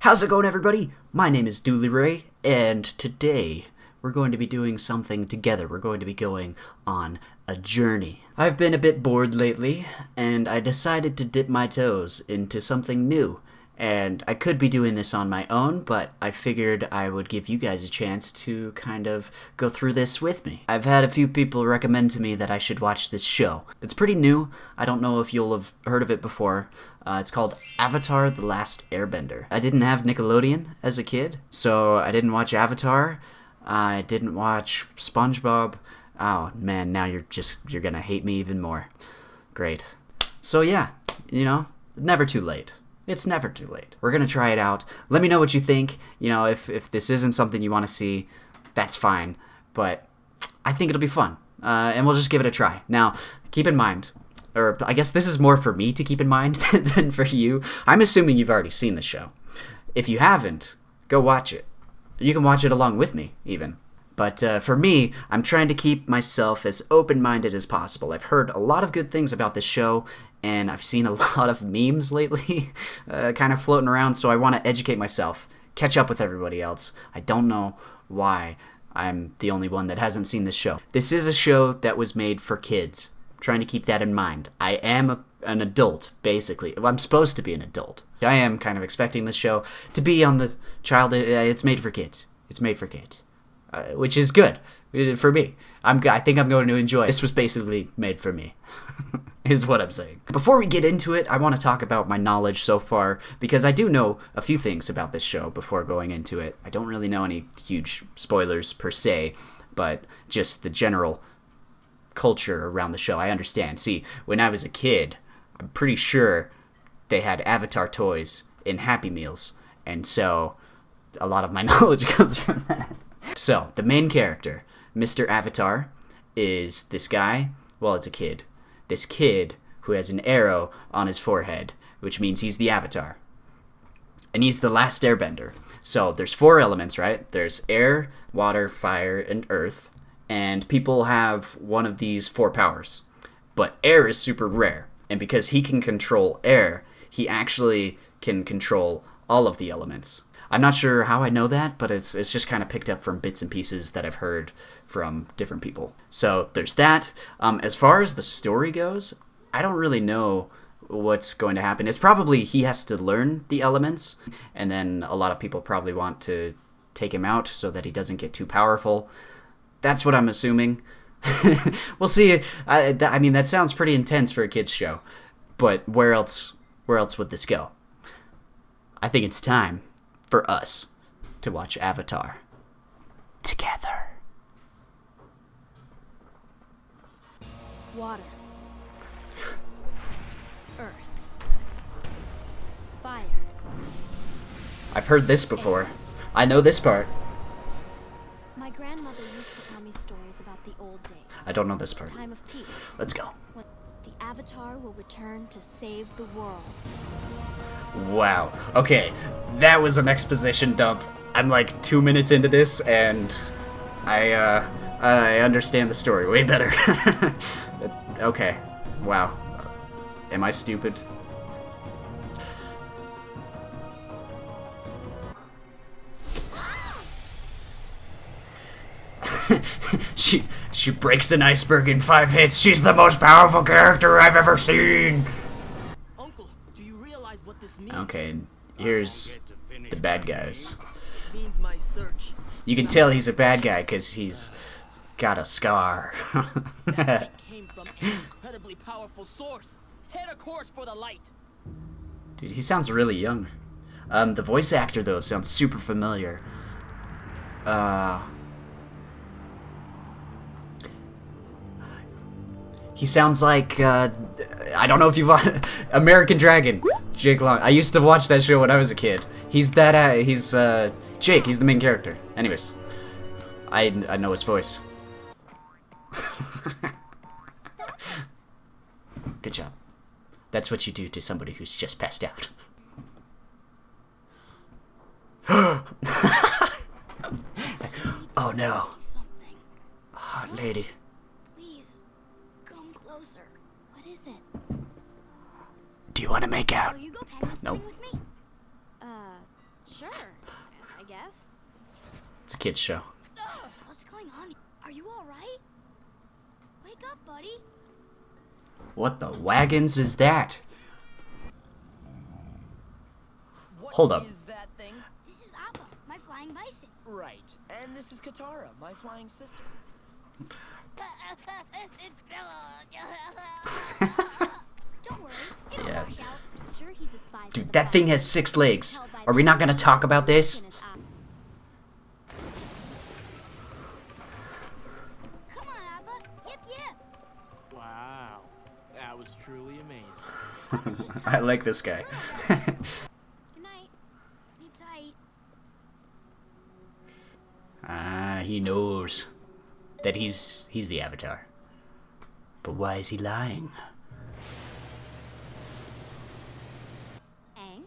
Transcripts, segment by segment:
How's it going, everybody? My name is Dooley Ray, and today we're going to be doing something together. We're going to be going on a journey. I've been a bit bored lately, and I decided to dip my toes into something new. And I could be doing this on my own, but I figured I would give you guys a chance to kind of go through this with me. I've had a few people recommend to me that I should watch this show. It's pretty new. I don't know if you'll have heard of it before. It's called Avatar: The Last Airbender. I didn't have Nickelodeon as a kid, so I didn't watch Avatar. I didn't watch SpongeBob. Oh man, now you're gonna hate me even more. Great. So yeah, never too late. It's never too late. We're gonna try it out. Let me know what you think. If this isn't something you want to see, that's fine. But I think it'll be fun, and we'll just give it a try. Now, keep in mind, or I guess this is more for me to keep in mind than for you. I'm assuming you've already seen the show. If you haven't, go watch it. You can watch it along with me, even. But for me, I'm trying to keep myself as open-minded as possible. I've heard a lot of good things about this show, and I've seen a lot of memes lately kind of floating around, so I want to educate myself, catch up with everybody else. I don't know why I'm the only one that hasn't seen this show. This is a show that was made for kids. I'm trying to keep that in mind. I am an adult, basically. I'm supposed to be an adult. I am kind of expecting this show to be on the child. It's made for kids. It's made for kids. Which is good for me. I think I'm going to enjoy it. This was basically made for me, is what I'm saying. Before we get into it, I want to talk about my knowledge so far, because I do know a few things about this show before going into it. I don't really know any huge spoilers per se, but just the general culture around the show. I understand. See, when I was a kid, I'm pretty sure they had Avatar toys in Happy Meals, and so a lot of my knowledge comes from that. So, the main character, Mr. Avatar, is this guy, well, it's a kid. This kid who has an arrow on his forehead, which means he's the Avatar. And he's the last airbender. So, there's 4 elements, right? There's air, water, fire, and earth. And people have one of these 4 powers. But air is super rare. And because he can control air, he actually can control all of the elements. I'm not sure how I know that, but it's just kind of picked up from bits and pieces that I've heard from different people. So there's that. As far as the story goes, I don't really know what's going to happen. It's probably he has to learn the elements, and then a lot of people probably want to take him out so that he doesn't get too powerful. That's what I'm assuming. We'll see. I mean, that sounds pretty intense for a kid's show, but where else would this go? I think it's time for us to watch Avatar together. Water. Earth. Fire. I've heard this before. I know this part. My grandmother used to tell me stories about the old days. I don't know this part. Time of peace. Let's go. When the Avatar will return to save the world. Wow. Okay, that was an exposition dump. I'm like 2 minutes into this, and I understand the story way better. Okay. Wow. Am I stupid? She breaks an iceberg in 5 hits. She's the most powerful character I've ever seen. Uncle, do you realize what this means? Okay, here's the bad guys. It means my search. You can tell he's a bad guy because he's got a scar. That came from an incredibly powerful source. Head a course for the light. Dude, he sounds really young. The voice actor, though, sounds super familiar. He sounds like, I don't know if you've American Dragon, Jake Long. I used to watch that show when I was a kid. He's Jake, he's the main character. Anyways, I know his voice. Good job. That's what you do to somebody who's just passed out. Oh no. Hot lady. Closer. What is it? Do you want to make out? Will you go penguin Nope. swimming with me? Sure, I guess. It's a kid's show. What's going on? Are you alright? Wake up, buddy. What the wagons is that? What Hold up. is that thing? This is Appa, my flying bison. Right. And this is Katara, my flying sister. Don't worry, it'll Yeah. wash out. I'm sure he's a spy. for Dude, the that thing Fire. has 6 legs. Tell by Are we that not gonna talk about this? in his eye. Come on, Appa. Yip yip. Wow, that was truly amazing. I like this guy. Good night. Sleep tight. He knows that he's the Avatar. But why is he lying? Aang,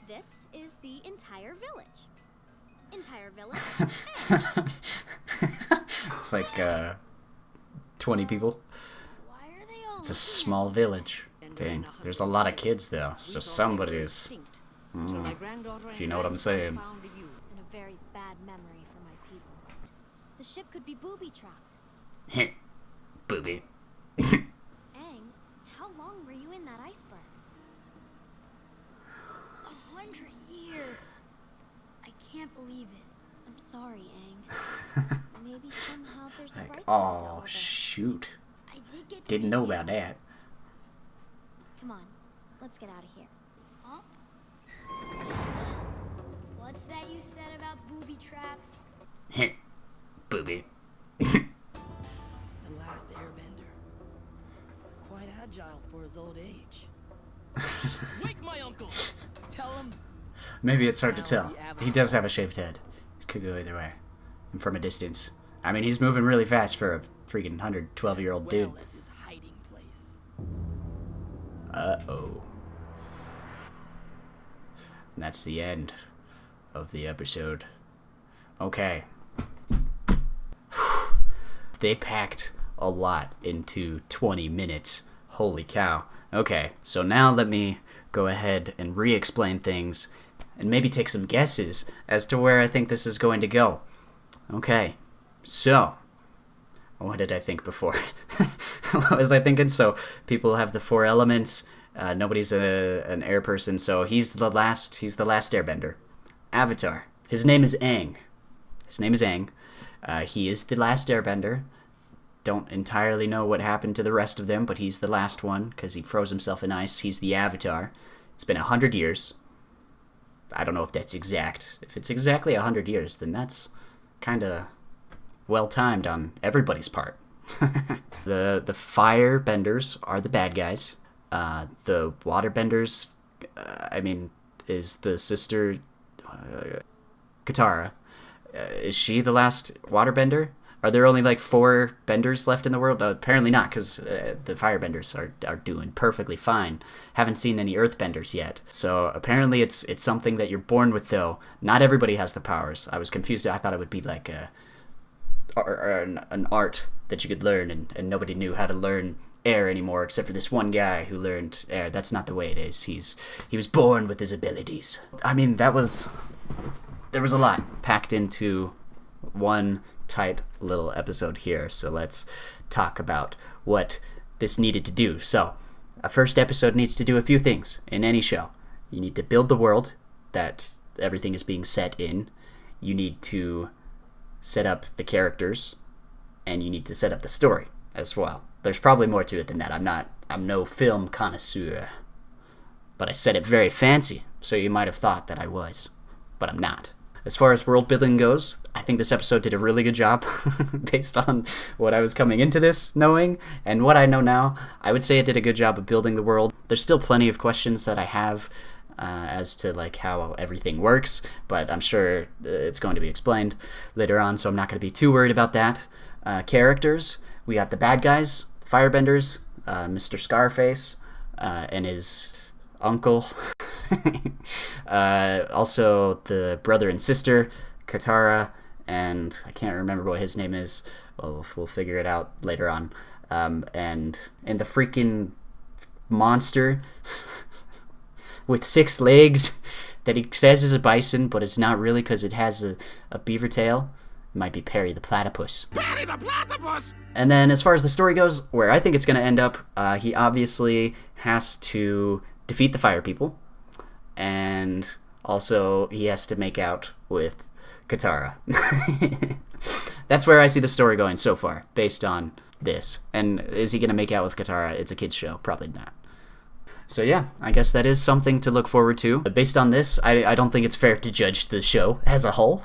this is the entire village. Entire village? It's like 20 people. Why are they all It's a looking at small me? village. Dang, there's a lot of kids though, so somebody's, if you know what I'm saying. And a very bad memory for my people. The ship could be booby-trapped. Booby. Aang, how long were you in that iceberg? 100 years. I can't believe it. I'm sorry, Aang. Maybe somehow there's a Like, bright side to all oh this. shoot. I did get to Didn't meet know you. about that. Come on, let's get out of here. Huh? What's that you said about booby traps? Booby. The Last Airbender. Quite agile for his old age. Wake my uncle! Tell him Maybe it's hard to tell. He does have a shaved head. It could go either way. And from a distance. I mean, he's moving really fast for a freaking 112-year-old dude. as well as his hiding place. Uh-oh. And that's the end of the episode. Okay. They packed a lot into 20 minutes. Holy cow. Okay, so now let me go ahead and re-explain things and maybe take some guesses as to where I think this is going to go. Okay, so what did I think before? What was I thinking? So people have the 4 elements. Nobody's an air person, so he's the last Airbender. Avatar. His name is Aang. He is the last Airbender. Don't entirely know what happened to the rest of them, but he's the last one because he froze himself in ice. He's the Avatar. It's been 100 years. I don't know if that's exact. If it's exactly 100 years, then that's kind of well timed on everybody's part. The fire benders are the bad guys. The water benders, is the sister Katara. Is she the last waterbender? Are there only like 4 benders left in the world? Apparently not, because the firebenders are doing perfectly fine. Haven't seen any earthbenders yet. So apparently it's something that you're born with, though. Not everybody has the powers. I was confused. I thought it would be like an art that you could learn, and nobody knew how to learn air anymore except for this one guy who learned air. That's not the way it is. He was born with his abilities. I mean, there was a lot packed into one tight little episode here, so let's talk about what this needed to do. So a first episode needs to do a few things in any show. You need to build the world that everything is being set in. You need to set up the characters, and you need to set up the story as well. There's probably more to it than that. I'm no film connoisseur, but I said it very fancy, so you might have thought that I was, but I'm not. As far as world building goes, I think this episode did a really good job based on what I was coming into this knowing and what I know now. I would say it did a good job of building the world. There's still plenty of questions that I have as to like how everything works, but I'm sure it's going to be explained later on, so I'm not going to be too worried about that. Characters, we got the bad guys, firebenders, Mr. Scarface, and his uncle. Also the brother and sister, Katara, and I can't remember what his name is. Well, we'll figure it out later on. And the freaking monster with 6 legs that he says is a bison, but it's not really because it has a beaver tail. It might be Perry the Platypus. Perry the Platypus! And then as far as the story goes, where I think it's going to end up, he obviously has to defeat the fire people. And also he has to make out with Katara. That's where I see the story going so far, based on this. And is he going to make out with Katara? It's a kid's show. Probably not. So yeah, I guess that is something to look forward to. But based on this, I don't think it's fair to judge the show as a whole.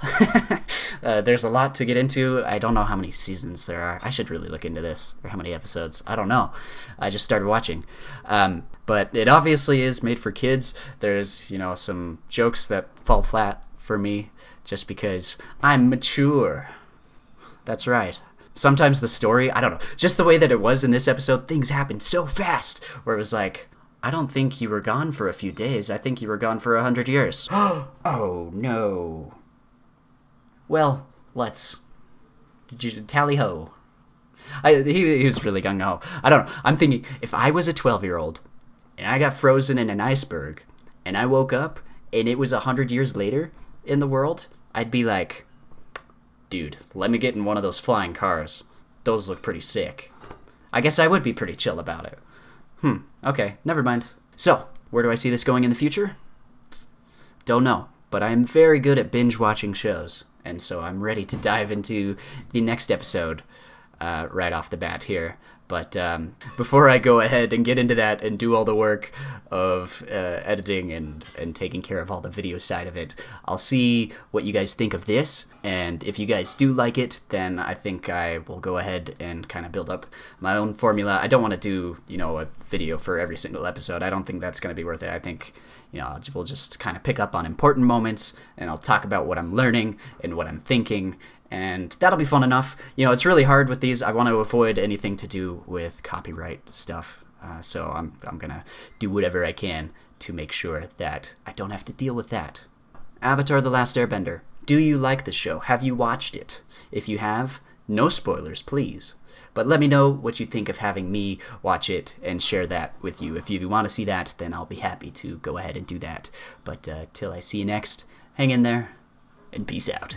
There's a lot to get into. I don't know how many seasons there are. I should really look into this. Or how many episodes. I don't know. I just started watching. But it obviously is made for kids. There's, some jokes that fall flat for me just because I'm mature. That's right. Sometimes the story, I don't know, just the way that it was in this episode, things happened so fast where it was like, I don't think you were gone for a few days. I think you were gone for 100 years. Oh, no. Well, let's tally-ho. He was really gung-ho. I don't know. I'm thinking, if I was a 12-year-old and I got frozen in an iceberg and I woke up and it was 100 years later in the world, I'd be like, dude, let me get in one of those flying cars. Those look pretty sick. I guess I would be pretty chill about it. Okay, never mind. So, where do I see this going in the future? Don't know, but I'm very good at binge watching shows, and so I'm ready to dive into the next episode right off the bat here. But before I go ahead and get into that and do all the work of editing and taking care of all the video side of it, I'll see what you guys think of this. And if you guys do like it, then I think I will go ahead and kind of build up my own formula. I don't want to do, a video for every single episode. I don't think that's going to be worth it. I think, we'll just kind of pick up on important moments, and I'll talk about what I'm learning and what I'm thinking. And that'll be fun enough. It's really hard with these. I want to avoid anything to do with copyright stuff. So I'm going to do whatever I can to make sure that I don't have to deal with that. Avatar: The Last Airbender. Do you like the show? Have you watched it? If you have, no spoilers, please. But let me know what you think of having me watch it and share that with you. If you want to see that, then I'll be happy to go ahead and do that. But till I see you next, hang in there and peace out.